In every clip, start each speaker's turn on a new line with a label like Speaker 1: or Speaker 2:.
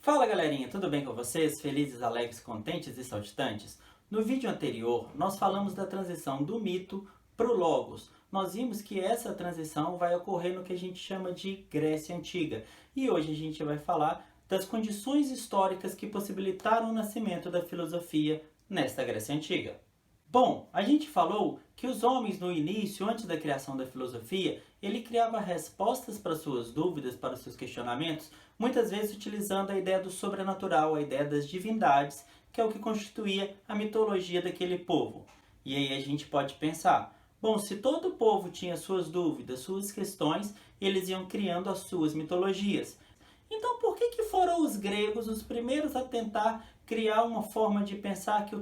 Speaker 1: Fala galerinha, tudo bem com vocês? Felizes, alegres, contentes e saltitantes? No vídeo anterior, nós falamos da transição do mito para o Logos. Nós vimos que essa transição vai ocorrer no que a gente chama de Grécia Antiga. E hoje a gente vai falar das condições históricas que possibilitaram o nascimento da filosofia nesta Grécia Antiga. Bom, a gente falou que os homens no início, antes da criação da filosofia, ele criava respostas para suas dúvidas, para seus questionamentos, muitas vezes utilizando a ideia do sobrenatural, a ideia das divindades, que é o que constituía a mitologia daquele povo. E aí a gente pode pensar, bom, se todo o povo tinha suas dúvidas, suas questões, eles iam criando as suas mitologias. Então por que foram os gregos os primeiros a tentar criar uma forma de pensar que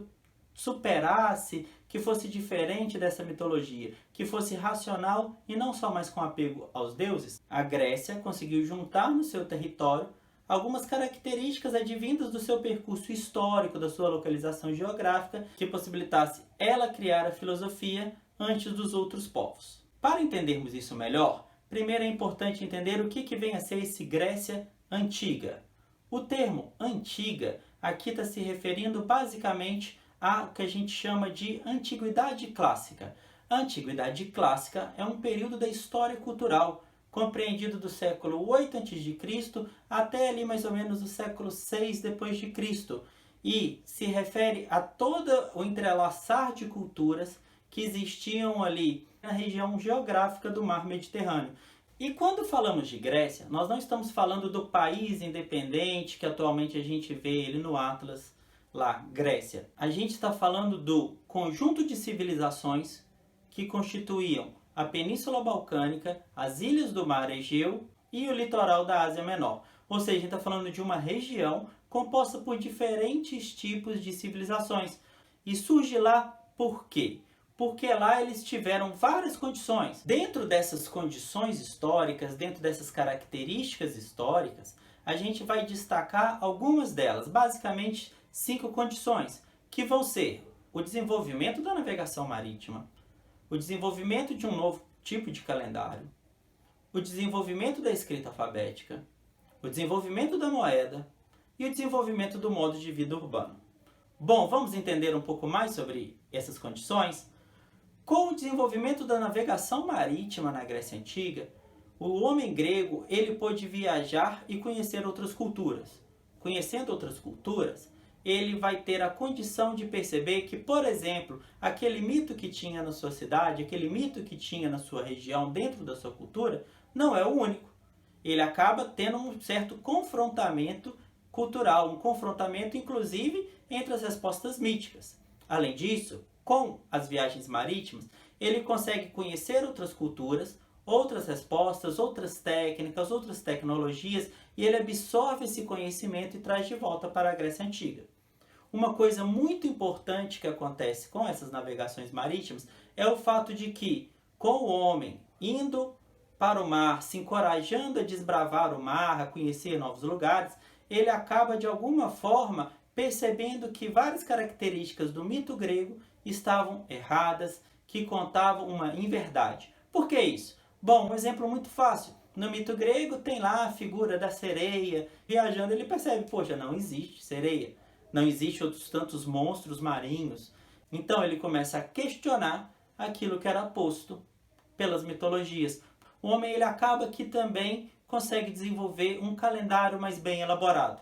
Speaker 1: superasse, que fosse diferente dessa mitologia, que fosse racional e não só mais com apego aos deuses? A Grécia conseguiu juntar no seu território algumas características advindas do seu percurso histórico, da sua localização geográfica, que possibilitasse ela criar a filosofia antes dos outros povos. Para entendermos isso melhor, primeiro é importante entender o que vem a ser esse Grécia Antiga. O termo antiga aqui está se referindo basicamente a que a gente chama de Antiguidade Clássica. A Antiguidade Clássica é um período da história cultural, compreendido do século 8 a.C. até ali mais ou menos o século 6 depois de Cristo, e se refere a todo o entrelaçar de culturas que existiam ali na região geográfica do Mar Mediterrâneo. E quando falamos de Grécia, nós não estamos falando do país independente que atualmente a gente vê ele no Atlas, lá, Grécia. A gente está falando do conjunto de civilizações que constituíam a Península Balcânica, as ilhas do Mar Egeu e o litoral da Ásia Menor. Ou seja, a gente está falando de uma região composta por diferentes tipos de civilizações. E surge lá por quê? Porque lá eles tiveram várias condições. Dentro dessas condições históricas, dentro dessas características históricas, a gente vai destacar algumas delas, basicamente 5 condições, que vão ser o desenvolvimento da navegação marítima, o desenvolvimento de um novo tipo de calendário, o desenvolvimento da escrita alfabética, o desenvolvimento da moeda e o desenvolvimento do modo de vida urbano. Bom, vamos entender um pouco mais sobre essas condições? Com o desenvolvimento da navegação marítima na Grécia Antiga, o homem grego ele pôde viajar e conhecer outras culturas. Conhecendo outras culturas, ele vai ter a condição de perceber que, por exemplo, aquele mito que tinha na sua cidade, aquele mito que tinha na sua região, dentro da sua cultura, não é o único. Ele acaba tendo um certo confrontamento cultural, um confrontamento, inclusive, entre as respostas míticas. Além disso, com as viagens marítimas, ele consegue conhecer outras culturas, outras respostas, outras técnicas, outras tecnologias, e ele absorve esse conhecimento e traz de volta para a Grécia Antiga. Uma coisa muito importante que acontece com essas navegações marítimas é o fato de que, com o homem indo para o mar, se encorajando a desbravar o mar, a conhecer novos lugares, ele acaba de alguma forma percebendo que várias características do mito grego estavam erradas, que contavam uma inverdade. Por que isso? Bom, um exemplo muito fácil. No mito grego tem lá a figura da sereia. Viajando ele percebe, poxa, não existe sereia. Não existe outros tantos monstros marinhos. Então ele começa a questionar aquilo que era posto pelas mitologias. O homem ele acaba que também consegue desenvolver um calendário mais bem elaborado.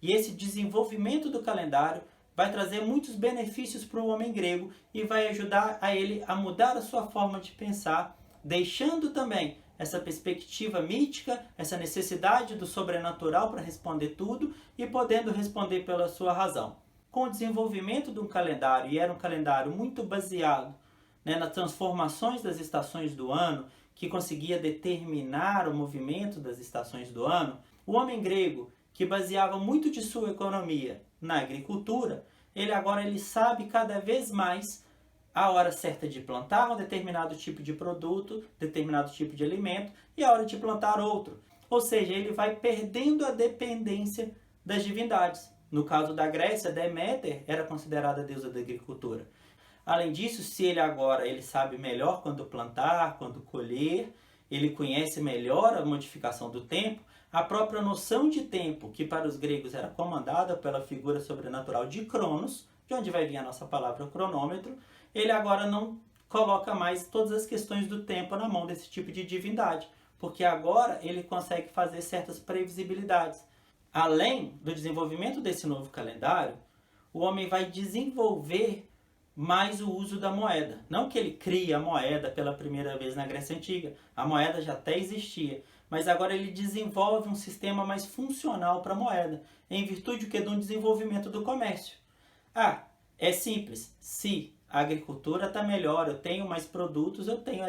Speaker 1: E esse desenvolvimento do calendário vai trazer muitos benefícios para o homem grego e vai ajudar a ele a mudar a sua forma de pensar, deixando também essa perspectiva mítica, essa necessidade do sobrenatural para responder tudo e podendo responder pela sua razão. Com o desenvolvimento de um calendário, e era um calendário muito baseado nas transformações das estações do ano, que conseguia determinar o movimento das estações do ano, o homem grego, que baseava muito de sua economia na agricultura, ele sabe cada vez mais a hora certa de plantar um determinado tipo de produto, determinado tipo de alimento, e a hora de plantar outro. Ou seja, ele vai perdendo a dependência das divindades. No caso da Grécia, Deméter era considerada a deusa da agricultura. Além disso, se ele sabe melhor quando plantar, quando colher, ele conhece melhor a modificação do tempo, A própria noção de tempo, que para os gregos era comandada pela figura sobrenatural de Cronos, de onde vai vir a nossa palavra cronômetro, ele agora não coloca mais todas as questões do tempo na mão desse tipo de divindade, porque agora ele consegue fazer certas previsibilidades. Além do desenvolvimento desse novo calendário, o homem vai desenvolver mais o uso da moeda. Não que ele crie a moeda pela primeira vez na Grécia Antiga, a moeda já até existia, mas agora ele desenvolve um sistema mais funcional para a moeda, em virtude de um desenvolvimento do comércio. É simples, se a agricultura está melhor, eu tenho mais produtos, eu tenho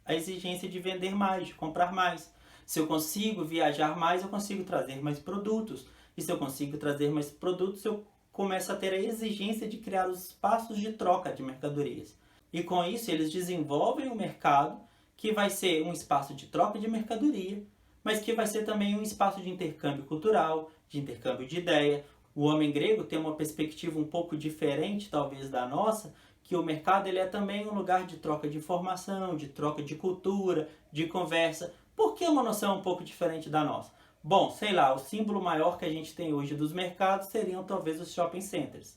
Speaker 1: a exigência de vender mais, de comprar mais. Se eu consigo viajar mais, eu consigo trazer mais produtos. E se eu consigo trazer mais produtos, eu começo a ter a exigência de criar os espaços de troca de mercadorias. E com isso, eles desenvolvem um mercado que vai ser um espaço de troca de mercadoria, mas que vai ser também um espaço de intercâmbio cultural, de intercâmbio de ideia. O homem grego tem uma perspectiva um pouco diferente, talvez, da nossa, que o mercado ele é também um lugar de troca de informação, de troca de cultura, de conversa. Por que uma noção um pouco diferente da nossa? Bom, sei lá, o símbolo maior que a gente tem hoje dos mercados seriam talvez os shopping centers.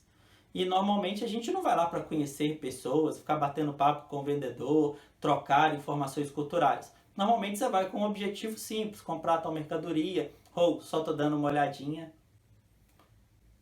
Speaker 1: E normalmente a gente não vai lá para conhecer pessoas, ficar batendo papo com o vendedor, trocar informações culturais. Normalmente você vai com um objetivo simples, comprar tal mercadoria, ou só tô dando uma olhadinha.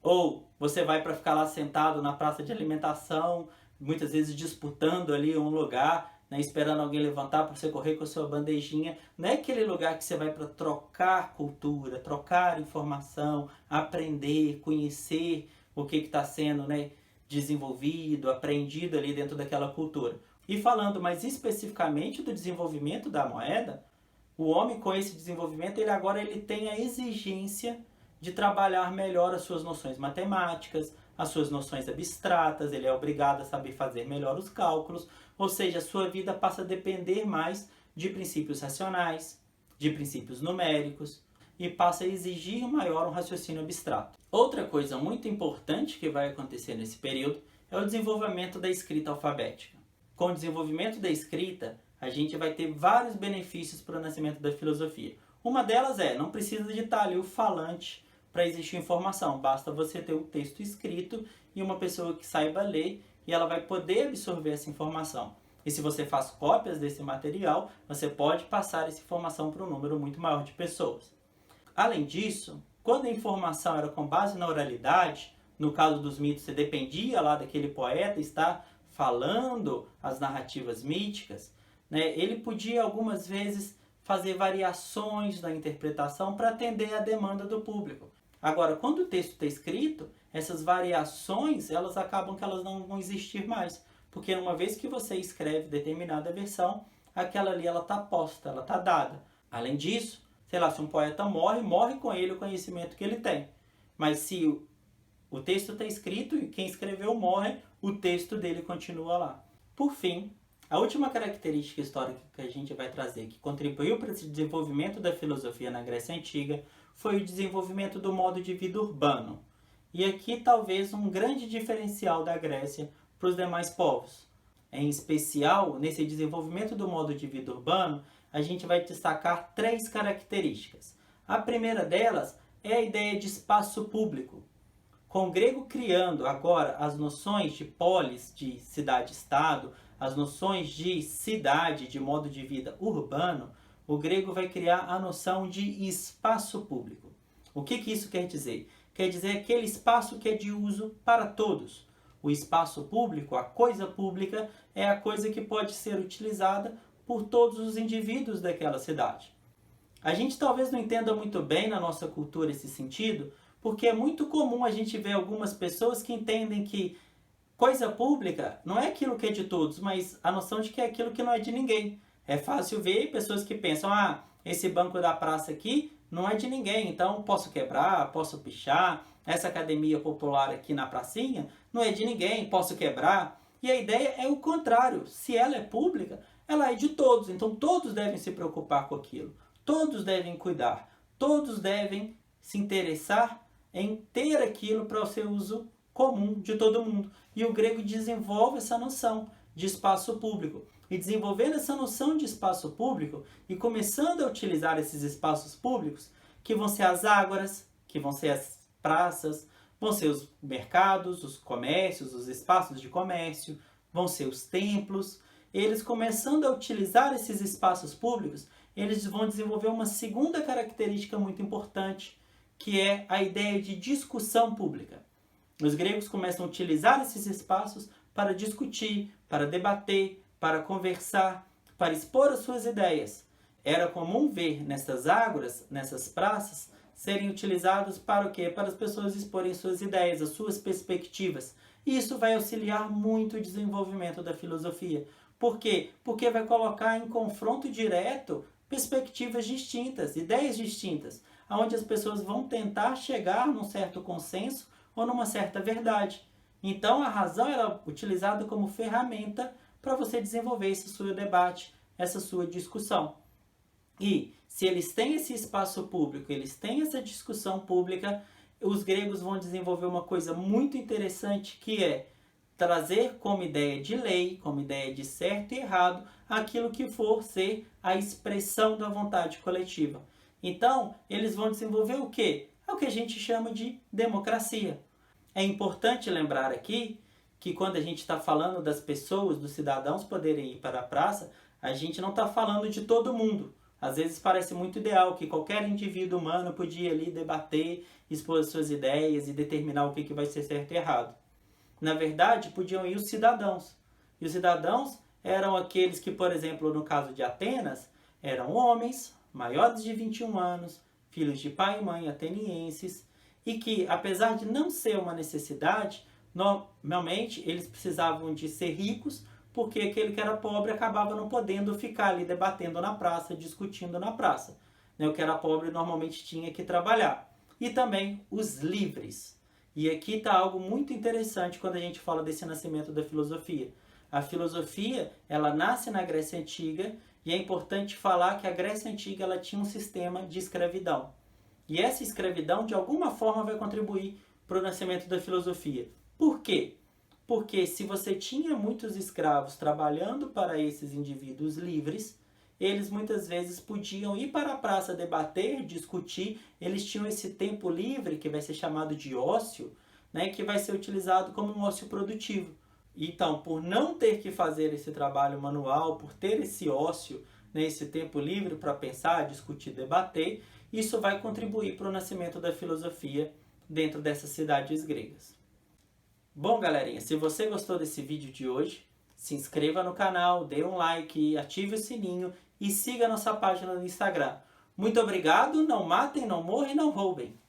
Speaker 1: Ou você vai para ficar lá sentado na praça de alimentação, muitas vezes disputando ali um lugar, né, esperando alguém levantar para você correr com a sua bandejinha. Não é aquele lugar que você vai para trocar cultura, trocar informação, aprender, conhecer o que está sendo, né, desenvolvido, aprendido ali dentro daquela cultura. E falando mais especificamente do desenvolvimento da moeda, o homem com esse desenvolvimento, ele tem a exigência de trabalhar melhor as suas noções matemáticas, as suas noções abstratas, ele é obrigado a saber fazer melhor os cálculos, ou seja, a sua vida passa a depender mais de princípios racionais, de princípios numéricos, e passa a exigir maior um raciocínio abstrato. Outra coisa muito importante que vai acontecer nesse período é o desenvolvimento da escrita alfabética. Com o desenvolvimento da escrita, a gente vai ter vários benefícios para o nascimento da filosofia. Uma delas não precisa de estar ali o falante para existir informação, basta você ter um texto escrito e uma pessoa que saiba ler e ela vai poder absorver essa informação. E se você faz cópias desse material, você pode passar essa informação para um número muito maior de pessoas. Além disso, quando a informação era com base na oralidade, no caso dos mitos, você dependia lá daquele poeta estar falando as narrativas míticas, né? Ele podia algumas vezes fazer variações na interpretação para atender à demanda do público. Agora, quando o texto está escrito, essas variações elas acabam que elas não vão existir mais, porque uma vez que você escreve determinada versão, aquela ali ela está posta, ela está dada. Além disso, sei lá, se um poeta morre, morre com ele o conhecimento que ele tem. Mas se o texto está escrito e quem escreveu morre, o texto dele continua lá. Por fim, a última característica histórica que a gente vai trazer, que contribuiu para esse desenvolvimento da filosofia na Grécia Antiga, foi o desenvolvimento do modo de vida urbano. E aqui talvez um grande diferencial da Grécia para os demais povos. Em especial, nesse desenvolvimento do modo de vida urbano, a gente vai destacar 3 características. A primeira delas é a ideia de espaço público. Com o grego criando agora as noções de polis, de cidade-estado, as noções de cidade, de modo de vida urbano, o grego vai criar a noção de espaço público. O que isso quer dizer? Quer dizer aquele espaço que é de uso para todos. O espaço público, a coisa pública, é a coisa que pode ser utilizada por todos os indivíduos daquela cidade. A gente talvez não entenda muito bem na nossa cultura esse sentido, porque é muito comum a gente ver algumas pessoas que entendem que coisa pública não é aquilo que é de todos, mas a noção de que é aquilo que não é de ninguém. É fácil ver pessoas que pensam, esse banco da praça aqui não é de ninguém, então posso quebrar, posso pichar, essa academia popular aqui na pracinha não é de ninguém, posso quebrar. E a ideia é o contrário, se ela é pública, ela é de todos, então todos devem se preocupar com aquilo, todos devem cuidar, todos devem se interessar em ter aquilo para o seu uso comum de todo mundo. E o grego desenvolve essa noção de espaço público. E desenvolvendo essa noção de espaço público e começando a utilizar esses espaços públicos, que vão ser as ágoras, que vão ser as praças, vão ser os mercados, os comércios, os espaços de comércio, vão ser os templos. Eles começando a utilizar esses espaços públicos, eles vão desenvolver uma segunda característica muito importante, que é a ideia de discussão pública. Os gregos começam a utilizar esses espaços para discutir, para debater, para conversar, para expor as suas ideias. Era comum ver nessas ágoras, nessas praças, serem utilizados para o quê? Para as pessoas exporem suas ideias, as suas perspectivas. E isso vai auxiliar muito o desenvolvimento da filosofia. Por quê? Porque vai colocar em confronto direto perspectivas distintas, ideias distintas, onde as pessoas vão tentar chegar num certo consenso ou numa certa verdade. Então a razão era utilizada como ferramenta para você desenvolver esse seu debate, essa sua discussão. E se eles têm esse espaço público, eles têm essa discussão pública, os gregos vão desenvolver uma coisa muito interessante, que é trazer como ideia de lei, como ideia de certo e errado, aquilo que for ser a expressão da vontade coletiva. Então, eles vão desenvolver o quê? É o que a gente chama de democracia. É importante lembrar aqui que quando a gente está falando das pessoas, dos cidadãos poderem ir para a praça, a gente não está falando de todo mundo. Às vezes parece muito ideal que qualquer indivíduo humano podia ali debater, expor suas ideias e determinar o que vai ser certo e errado. Na verdade, podiam ir os cidadãos. E os cidadãos eram aqueles que, por exemplo, no caso de Atenas, eram homens maiores de 21 anos, filhos de pai e mãe atenienses, e que, apesar de não ser uma necessidade, normalmente eles precisavam de ser ricos, porque aquele que era pobre acabava não podendo ficar ali debatendo na praça, discutindo na praça. O que era pobre normalmente tinha que trabalhar. E também os livres. E aqui está algo muito interessante quando a gente fala desse nascimento da filosofia. A filosofia, ela nasce na Grécia Antiga, e é importante falar que a Grécia Antiga ela tinha um sistema de escravidão. E essa escravidão, de alguma forma, vai contribuir para o nascimento da filosofia. Por quê? Porque se você tinha muitos escravos trabalhando para esses indivíduos livres, eles muitas vezes podiam ir para a praça debater, discutir, eles tinham esse tempo livre, que vai ser chamado de ócio, que vai ser utilizado como um ócio produtivo. Então, por não ter que fazer esse trabalho manual, por ter esse ócio, esse tempo livre para pensar, discutir, debater, isso vai contribuir para o nascimento da filosofia dentro dessas cidades gregas. Bom, galerinha, se você gostou desse vídeo de hoje, se inscreva no canal, dê um like, ative o sininho e siga a nossa página no Instagram. Muito obrigado, não matem, não morram e não roubem.